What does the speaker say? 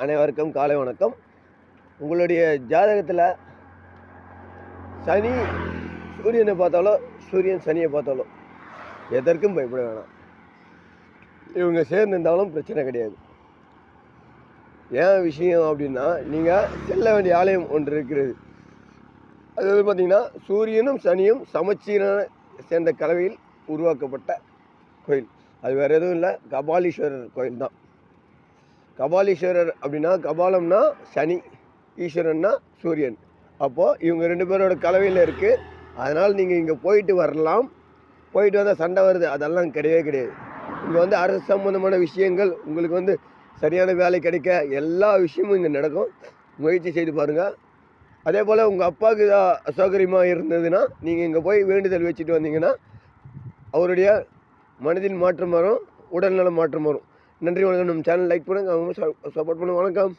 அனைவருக்கும் காலை வணக்கம். உங்களுடைய ஜாதகத்தில் சனி சூரியனை பார்த்தாலோ சூரியன் சனியை பார்த்தாலோ எதற்கும் பயப்பட வேணாம். இவங்க சேர்ந்துருந்தாலும் பிரச்சனை கிடையாது. ஏன் விஷயம் அப்படின்னா, நீங்கள் செல்ல வேண்டிய ஆலயம் ஒன்று இருக்கிறது. அது வந்து பார்த்திங்கன்னா, சூரியனும் சனியும் சமச்சீரான சேர்ந்த கலவையில் உருவாக்கப்பட்ட கோயில். அது வேறு எதுவும் இல்லை, கபாலீஸ்வரர் கோயில் தான். கபாலீஸ்வரர் அப்படின்னா, கபாலம்னா சனி, ஈஸ்வரன்னா சூரியன். அப்போது இவங்க ரெண்டு பேரோட கலவையில் இருக்குது. அதனால் நீங்கள் இங்கே போயிட்டு வரலாம். போயிட்டு வந்தால் சண்டை வருது, அதெல்லாம் கிடையவே கிடையாது. இங்கே வந்து அரசு சம்மந்தமான விஷயங்கள், உங்களுக்கு வந்து சரியான வேலை கிடைக்க எல்லா விஷயமும் இங்கே நடக்கும். முயற்சி செய்து பாருங்கள். அதே போல் உங்கள் அப்பாவுக்கு அசௌகரியமாக இருந்ததுன்னா, நீங்கள் இங்கே போய் வேண்டுதல் வச்சுட்டு வந்தீங்கன்னா அவருடைய மனதில் மாற்றம் வரும், உடல்நலம் மாற்றம் வரும். நன்றி, வணக்கம். நம்ம சேனல் லைக் பண்ணுங்கள், அவங்க சப்போர்ட் பண்ணுங்கள். வணக்கம்.